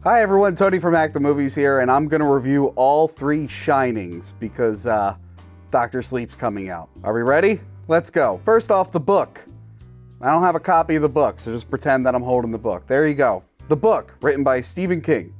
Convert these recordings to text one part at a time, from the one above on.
Hi everyone, Tony from Act the Movies here, and I'm going to review all three Shinings because Dr. Sleep's coming out. Are we ready? Let's go. First off, the book. I don't have a copy of the book, so just pretend that I'm holding the book. There you go. The book, written by Stephen King.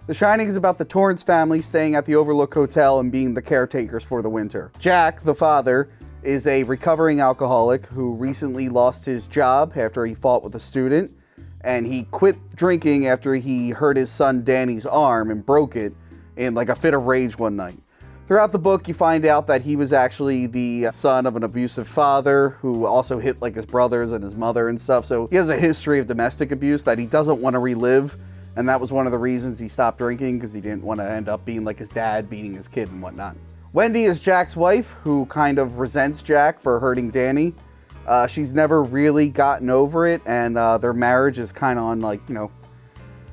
The Shining is about the Torrance family staying at the Overlook Hotel and being the caretakers for the winter. Jack, the father, is a recovering alcoholic who recently lost his job after he fought with a student, and he quit drinking after he hurt his son Danny's arm and broke it in like a fit of rage one night. Throughout the book, you find out that he was actually the son of an abusive father who also hit like his brothers and his mother and stuff. So he has a history of domestic abuse that he doesn't want to relive. And that was one of the reasons he stopped drinking, because he didn't want to end up being like his dad, beating his kid and whatnot. Wendy is Jack's wife, who kind of resents Jack for hurting Danny. She's never really gotten over it, and their marriage is kind of on like,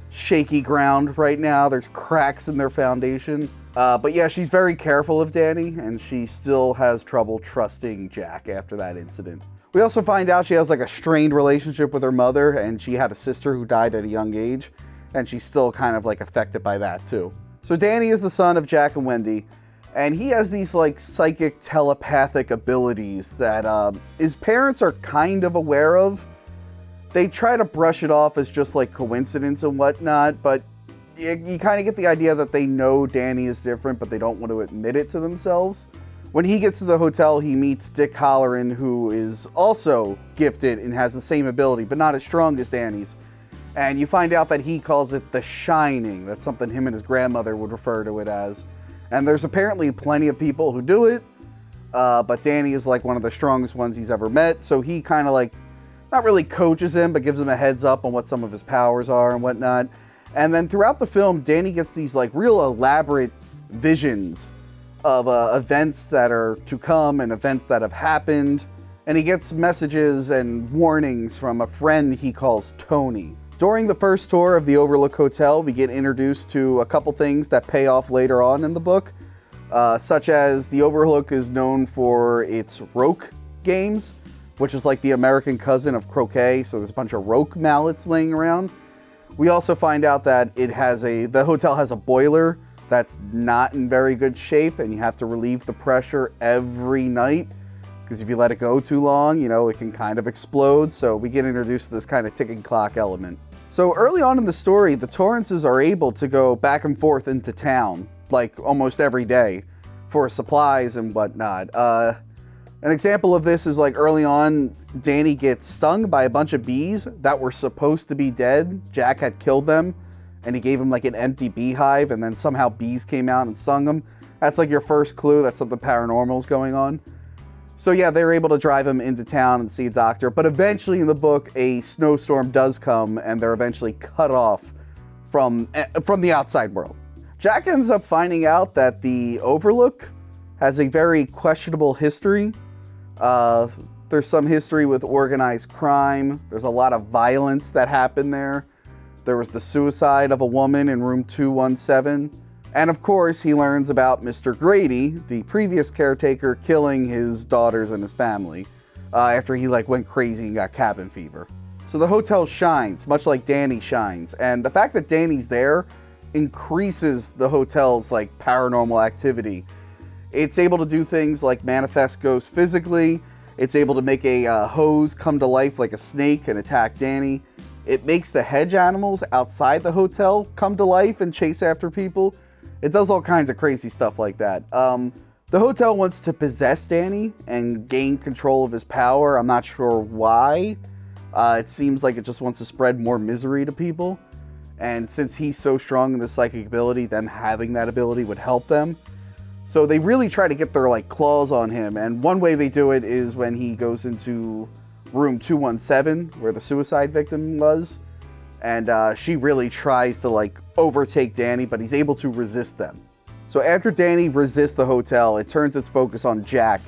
shaky ground right now. There's cracks in their foundation. But yeah, she's very careful of Danny, and she still has trouble trusting Jack after that incident. We also find out she has like a strained relationship with her mother, and she had a sister who died at a young age, and she's still kind of like affected by that too. So Danny is the son of Jack and Wendy, and he has these like psychic telepathic abilities that his parents are kind of aware of. They try to brush it off as just like coincidence and whatnot, but you kind of get the idea that they know Danny is different, but they don't want to admit it to themselves. When he gets to the hotel, he meets Dick Halloran, who is also gifted and has the same ability, but not as strong as Danny's. And you find out that he calls it the Shining. That's something him and his grandmother would refer to it as. And there's apparently plenty of people who do it, but Danny is like one of the strongest ones he's ever met. So he kind of like, not really coaches him, but gives him a heads up on what some of his powers are and whatnot. And then throughout the film, Danny gets these like real elaborate visions of events that are to come and events that have happened. And he gets messages and warnings from a friend he calls Tony. During the first tour of the Overlook Hotel, we get introduced to a couple things that pay off later on in the book, such as the Overlook is known for its roque games, which is like the American cousin of croquet, so there's a bunch of roque mallets laying around. We also find out that the hotel has a boiler that's not in very good shape, and you have to relieve the pressure every night, because if you let it go too long, it can kind of explode. So we get introduced to this kind of ticking clock element. So early on in the story, the Torrances are able to go back and forth into town, like almost every day, for supplies and whatnot. An example of this is like early on, Danny gets stung by a bunch of bees that were supposed to be dead. Jack had killed them, and he gave him like an empty beehive, and then somehow bees came out and stung him. That's like your first clue that something paranormal is going on. So yeah, they were able to drive him into town and see a doctor, but eventually in the book, a snowstorm does come, and they're eventually cut off from the outside world. Jack ends up finding out that the Overlook has a very questionable history. There's some history with organized crime. There's a lot of violence that happened there. There was the suicide of a woman in room 217. And of course, he learns about Mr. Grady, the previous caretaker, killing his daughters and his family after he went crazy and got cabin fever. So the hotel shines, much like Danny shines. And the fact that Danny's there increases the hotel's paranormal activity. It's able to do things like manifest ghosts physically. It's able to make a hose come to life like a snake and attack Danny. It makes the hedge animals outside the hotel come to life and chase after people. It does all kinds of crazy stuff like that. The hotel wants to possess Danny and gain control of his power. I'm not sure why. It seems like it just wants to spread more misery to people. And since he's so strong in the psychic ability, them having that ability would help them. So they really try to get their claws on him. And one way they do it is when he goes into room 217, where the suicide victim was. And she really tries to overtake Danny, but he's able to resist them. So after Danny resists the hotel, it turns its focus on Jack.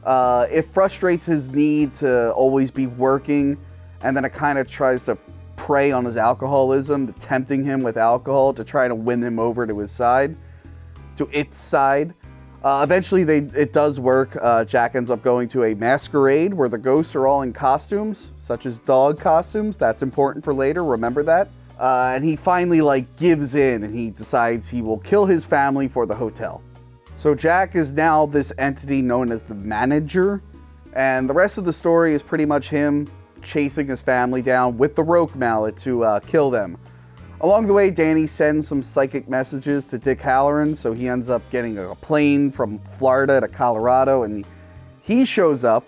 It frustrates his need to always be working, and then it kind of tries to prey on his alcoholism, tempting him with alcohol to try to win him over to his side, to its side. Eventually, it does work. Jack ends up going to a masquerade where the ghosts are all in costumes, such as dog costumes. That's important for later. Remember that. And he finally like gives in and he decides he will kill his family for the hotel. So Jack is now this entity known as the manager, and the rest of the story is pretty much him chasing his family down with the roque mallet to kill them. Along the way, Danny sends some psychic messages to Dick Halloran, so he ends up getting a plane from Florida to Colorado, and he shows up.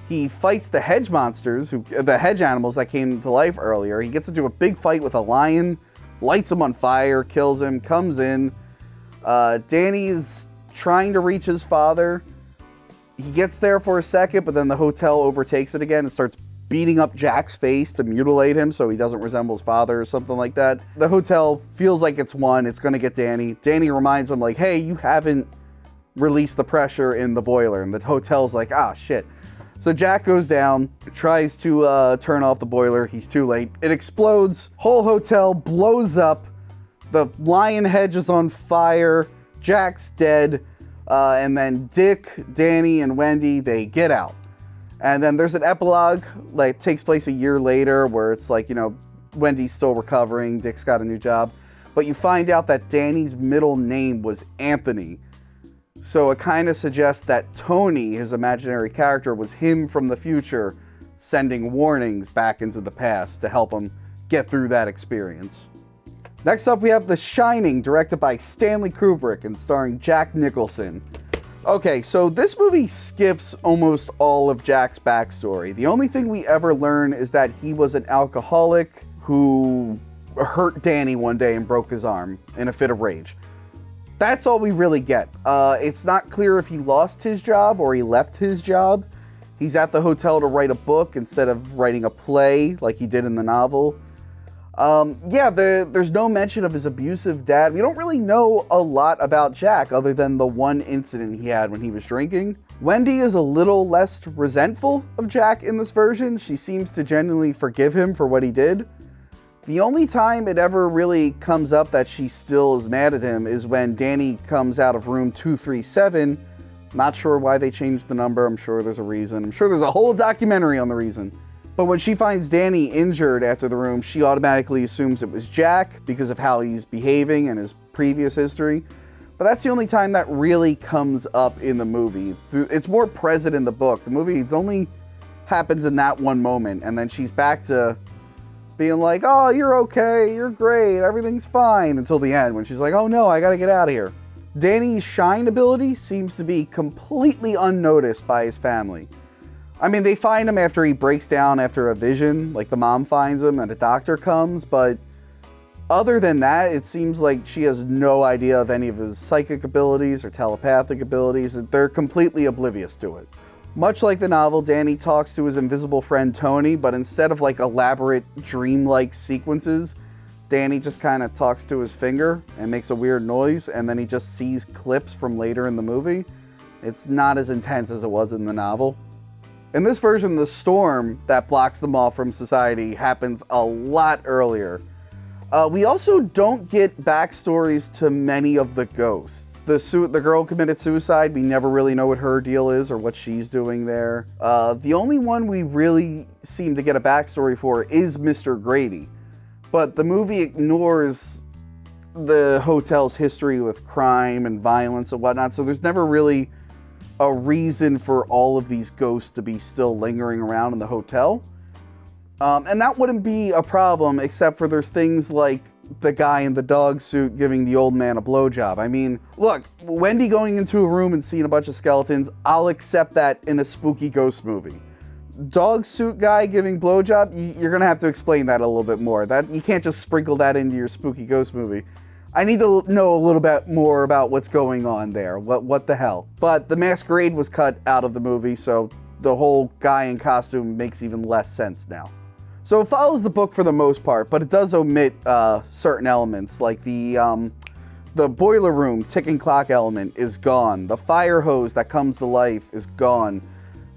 He fights the hedge monsters, the hedge animals that came to life earlier. He gets into a big fight with a lion, lights him on fire, kills him, comes in. Danny's trying to reach his father. He gets there for a second, but then the hotel overtakes it again and starts beating up Jack's face to mutilate him so he doesn't resemble his father or something like that. The hotel feels like it's won. It's going to get Danny. Danny reminds him like, hey, you haven't released the pressure in the boiler. And the hotel's like, ah, shit. So Jack goes down, tries to turn off the boiler. He's too late. It explodes. Whole hotel blows up. The lion hedge is on fire. Jack's dead. And then Dick, Danny, and Wendy, they get out. And then there's an epilogue, like, takes place a year later, where it's like, you know, Wendy's still recovering, Dick's got a new job. But you find out that Danny's middle name was Anthony. So it kind of suggests that Tony, his imaginary character, was him from the future, sending warnings back into the past to help him get through that experience. Next up, we have The Shining, directed by Stanley Kubrick and starring Jack Nicholson. Okay, so this movie skips almost all of Jack's backstory. The only thing we ever learn is that he was an alcoholic who hurt Danny one day and broke his arm in a fit of rage. That's all we really get. It's not clear if he lost his job or he left his job. He's at the hotel to write a book instead of writing a play like he did in the novel. There's no mention of his abusive dad. We don't really know a lot about Jack other than the one incident he had when he was drinking. Wendy is a little less resentful of Jack in this version. She seems to genuinely forgive him for what he did. The only time it ever really comes up that she still is mad at him is when Danny comes out of room 237. Not sure why they changed the number. I'm sure there's a reason. I'm sure there's a whole documentary on the reason. But when she finds Danny injured after the room, she automatically assumes it was Jack because of how he's behaving and his previous history. But that's the only time that really comes up in the movie. It's more present in the book. The movie, it only happens in that one moment, and then she's back to being like, oh, you're okay, you're great, everything's fine, until the end when she's like, oh no, I gotta get out of here. Danny's shine ability seems to be completely unnoticed by his family. I mean, they find him after he breaks down after a vision, like the mom finds him and a doctor comes, but other than that, it seems like she has no idea of any of his psychic abilities or telepathic abilities. They're completely oblivious to it. Much like the novel, Danny talks to his invisible friend Tony, but instead of like elaborate dreamlike sequences, Danny just kind of talks to his finger and makes a weird noise, and then he just sees clips from later in the movie. It's not as intense as it was in the novel. In this version, the storm that blocks them off from society happens a lot earlier. We also don't get backstories to many of the ghosts. The girl committed suicide. We never really know what her deal is or what she's doing there. The only one we really seem to get a backstory for is Mr. Grady. But the movie ignores the hotel's history with crime and violence and whatnot, so there's never really a reason for all of these ghosts to be still lingering around in the hotel. And that wouldn't be a problem, except for there's things like the guy in the dog suit giving the old man a blowjob. I mean, look, Wendy going into a room and seeing a bunch of skeletons, I'll accept that in a spooky ghost movie. Dog suit guy giving blowjob, you're gonna have to explain that a little bit more. That you can't just sprinkle that into your spooky ghost movie. I need to know a little bit more about what's going on there. What the hell? But the masquerade was cut out of the movie, so the whole guy in costume makes even less sense now. So it follows the book for the most part, but it does omit certain elements, like the boiler room ticking clock element is gone. The fire hose that comes to life is gone.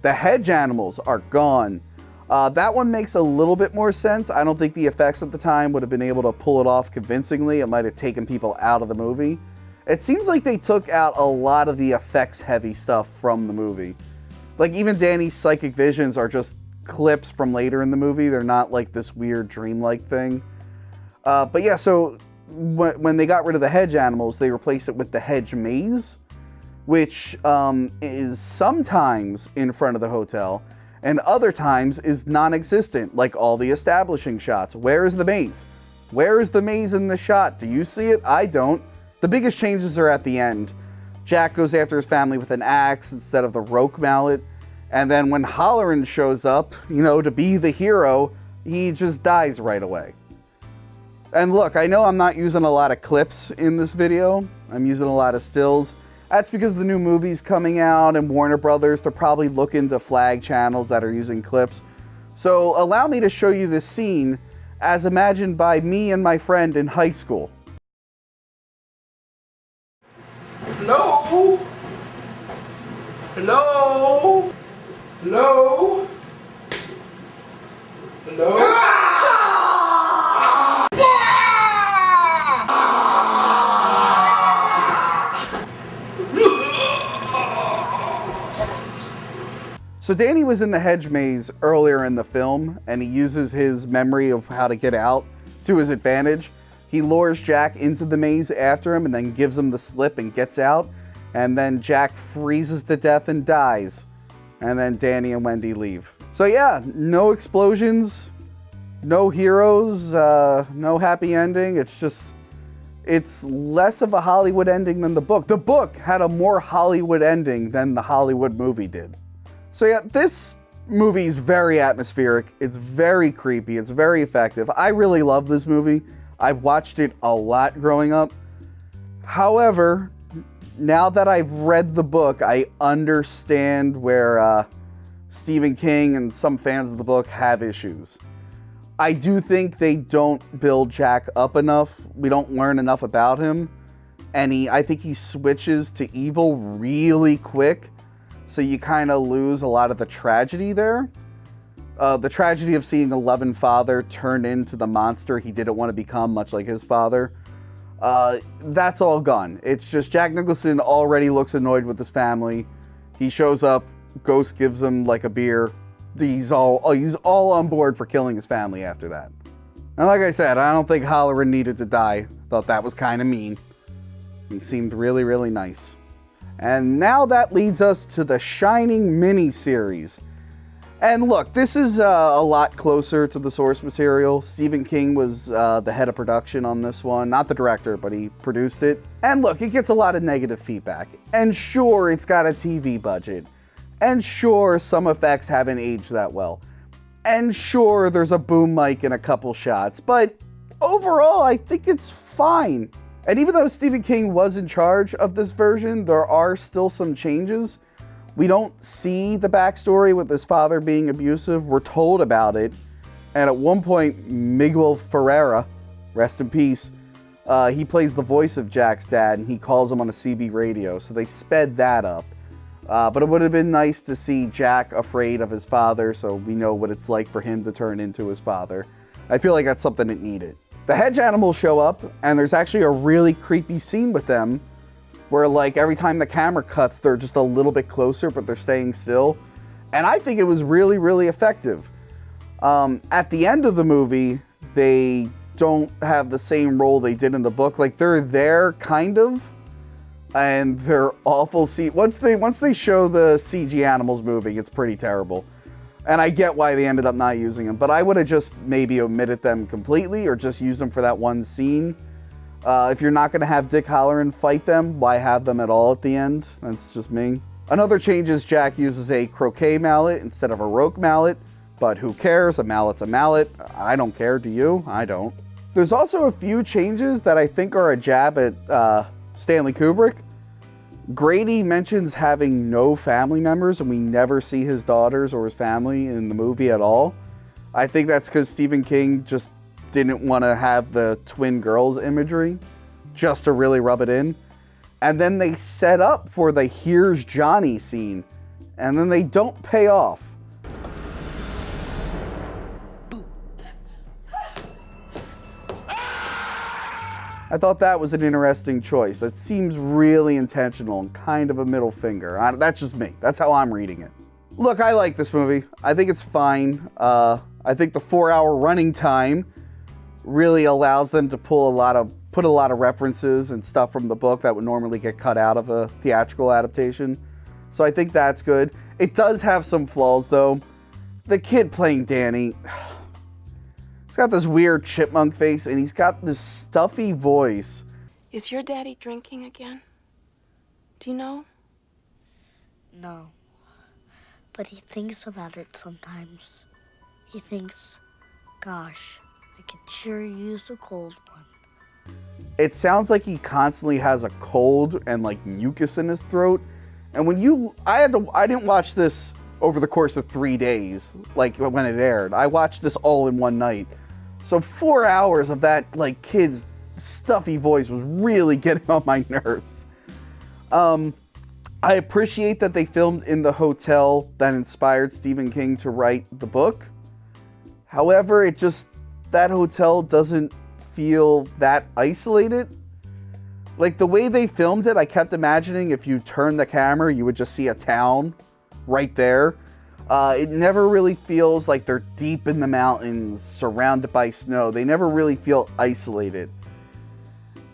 The hedge animals are gone. That one makes a little bit more sense. I don't think the effects at the time would have been able to pull it off convincingly. It might have taken people out of the movie. It seems like they took out a lot of the effects-heavy stuff from the movie. Like, even Danny's psychic visions are just clips from later in the movie. They're not like this weird dreamlike thing. But yeah, so when they got rid of the hedge animals, they replaced it with the hedge maze, which is sometimes in front of the hotel and other times is non-existent, like all the establishing shots. Where is the maze? Where is the maze in the shot? Do you see it? I don't. The biggest changes are at the end. Jack goes after his family with an axe instead of the roque mallet. And then when Halloran shows up, you know, to be the hero, he just dies right away. And look, I know I'm not using a lot of clips in this video. I'm using a lot of stills. That's because the new movie's coming out and Warner Brothers, they're probably looking to flag channels that are using clips. So allow me to show you this scene as imagined by me and my friend in high school. Hello? Hello? Hello? Hello? So Danny was in the hedge maze earlier in the film, and he uses his memory of how to get out to his advantage. He lures Jack into the maze after him and then gives him the slip and gets out. And then Jack freezes to death and dies. And then Danny and Wendy leave. So yeah, no explosions, no heroes, no happy ending. It's less of a Hollywood ending than the book. The book had a more Hollywood ending than the Hollywood movie did. So yeah, this movie is very atmospheric. It's very creepy. It's very effective. I really love this movie. I watched it a lot growing up. However, now that I've read the book, I understand where Stephen King and some fans of the book have issues. I do think they don't build Jack up enough. We don't learn enough about him. And I think he switches to evil really quick. So you kind of lose a lot of the tragedy there. The tragedy of seeing a loving father turn into the monster he didn't want to become, much like his father. That's all gone. It's just Jack Nicholson already looks annoyed with his family. He shows up, Ghost gives him like a beer. He's all on board for killing his family after that. And like I said, I don't think Halloran needed to die. Thought that was kind of mean. He seemed really, really nice. And now that leads us to the Shining miniseries. And look, this is a lot closer to the source material. Stephen King was the head of production on this one. Not the director, but he produced it. And look, it gets a lot of negative feedback. And sure, it's got a TV budget. And sure, some effects haven't aged that well. And sure, there's a boom mic in a couple shots. But overall, I think it's fine. And even though Stephen King was in charge of this version, there are still some changes. We don't see the backstory with his father being abusive. We're told about it. And at one point, Miguel Ferreira, rest in peace, he plays the voice of Jack's dad, and he calls him on a CB radio. So they sped that up. But it would have been nice to see Jack afraid of his father, so we know what it's like for him to turn into his father. I feel like that's something it needed. The hedge animals show up, and there's actually a really creepy scene with them where, like, every time the camera cuts, they're just a little bit closer, but they're staying still. And I think it was really, really effective. At the end of the movie, they don't have the same role they did in the book. Like, they're there, kind of, and they're awful. Once they show the CG animals moving, it's pretty terrible. And I get why they ended up not using them, but I would have just maybe omitted them completely or just used them for that one scene. If you're not going to have Dick Halloran fight them, why have them at all at the end? That's just me. Another change is Jack uses a croquet mallet instead of a roque mallet, but who cares? A mallet's a mallet. I don't care. Do you? I don't. There's also a few changes that I think are a jab at Stanley Kubrick. Grady mentions having no family members, and we never see his daughters or his family in the movie at all. I think that's because Stephen King just didn't want to have the twin girls imagery, just to really rub it in. And then they set up for the "Here's Johnny" scene, and then they don't pay off. I thought that was an interesting choice. That seems really intentional and kind of a middle finger. That's just me. That's how I'm reading it. Look, I like this movie. I think it's fine. I think the 4-hour running time really allows them to put a lot of references and stuff from the book that would normally get cut out of a theatrical adaptation. So I think that's good. It does have some flaws though. The kid playing Danny, he's got this weird chipmunk face and he's got this stuffy voice. Is your daddy drinking again? Do you know? No. But he thinks about it sometimes. He thinks, gosh, I could sure use a cold one. It sounds like he constantly has a cold and like mucus in his throat. And when I didn't watch this over the course of 3 days, like when it aired. I watched this all in one night. So 4 hours of that like kid's stuffy voice was really getting on my nerves. I appreciate that they filmed in the hotel that inspired Stephen King to write the book. However, that hotel doesn't feel that isolated. Like the way they filmed it, I kept imagining if you turn the camera, you would just see a town right there. It never really feels like they're deep in the mountains, surrounded by snow. They never really feel isolated.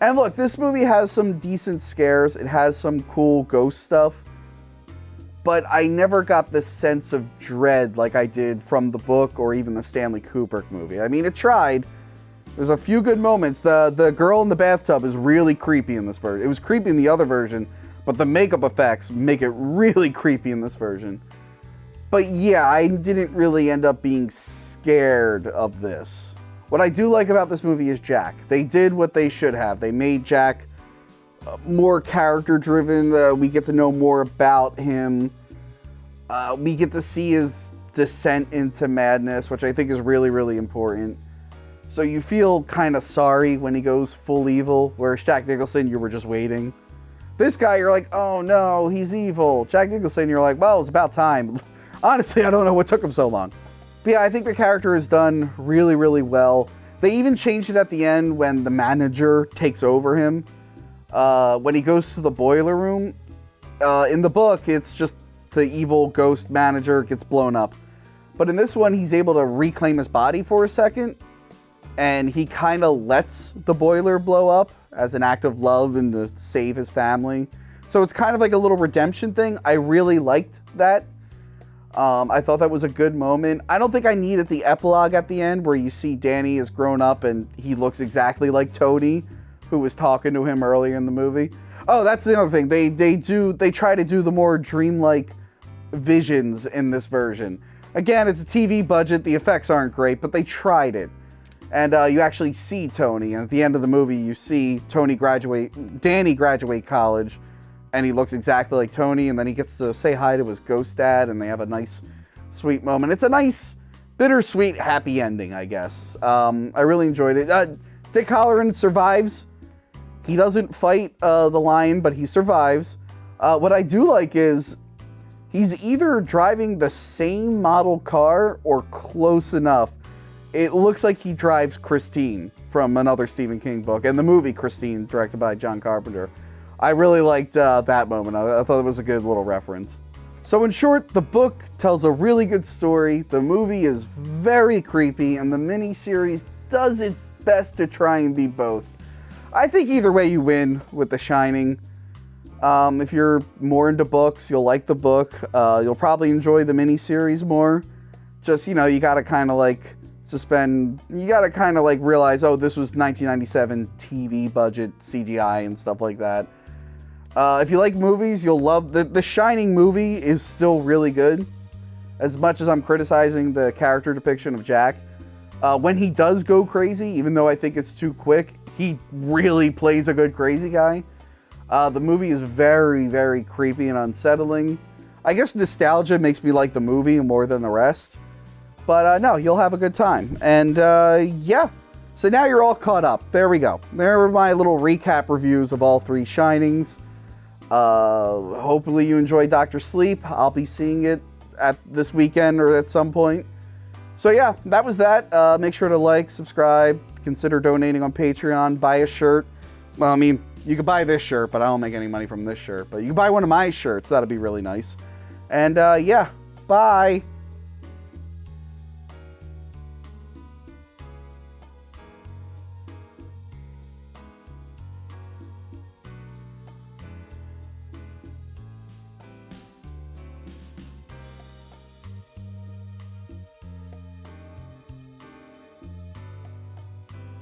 And look, this movie has some decent scares. It has some cool ghost stuff. But I never got this sense of dread like I did from the book or even the Stanley Kubrick movie. I mean, it tried. There's a few good moments. The girl in the bathtub is really creepy in this version. It was creepy in the other version, but the makeup effects make it really creepy in this version. But yeah, I didn't really end up being scared of this. What I do like about this movie is Jack. They did what they should have. They made Jack more character-driven. We get to know more about him. We get to see his descent into madness, which I think is really, really important. So you feel kind of sorry when he goes full evil, whereas Jack Nicholson, you were just waiting. This guy, you're like, oh no, he's evil. Jack Nicholson, you're like, well, it's about time. Honestly, I don't know what took him so long. But yeah, I think the character is done really, really well. They even changed it at the end when the manager takes over him. When he goes to the boiler room, in the book, it's just the evil ghost manager gets blown up. But in this one, he's able to reclaim his body for a second. And he kind of lets the boiler blow up as an act of love and to save his family. So it's kind of like a little redemption thing. I really liked that. I thought that was a good moment. I don't think I needed the epilogue at the end where you see Danny has grown up and he looks exactly like Tony, who was talking to him earlier in the movie. Oh, that's the other thing. They try to do the more dreamlike visions in this version. Again, it's a TV budget. The effects aren't great, but they tried it. And you actually see Tony. And at the end of the movie, you see Danny graduate college. And he looks exactly like Tony. And then he gets to say hi to his ghost dad. And they have a nice, sweet moment. It's a nice, bittersweet, happy ending, I guess. I really enjoyed it. Dick Hallorann survives. He doesn't fight the lion, but he survives. What I do like is he's either driving the same model car or close enough. It looks like he drives Christine from another Stephen King book and the movie Christine, directed by John Carpenter. I really liked that moment. I thought it was a good little reference. So in short, the book tells a really good story. The movie is very creepy and the miniseries does its best to try and be both. I think either way you win with The Shining. If you're more into books, you'll like the book. You'll probably enjoy the miniseries more. Just, you gotta kind of like realize, oh, this was 1997 TV budget CGI and stuff like that. If you like movies, you'll love the Shining movie is still really good. As much as I'm criticizing the character depiction of Jack, when he does go crazy, even though I think it's too quick, he really plays a good crazy guy. The movie is very, very creepy and unsettling. I guess nostalgia makes me like the movie more than the rest. But no, you'll have a good time. And yeah, so now you're all caught up. There we go. There were my little recap reviews of all three Shinings. Hopefully you enjoyed Dr. Sleep. I'll be seeing it at this weekend or at some point. So yeah, that was that. Make sure to like, subscribe, consider donating on Patreon, buy a shirt. Well, I mean, you could buy this shirt, but I don't make any money from this shirt. But you can buy one of my shirts. That'd be really nice. And yeah, bye.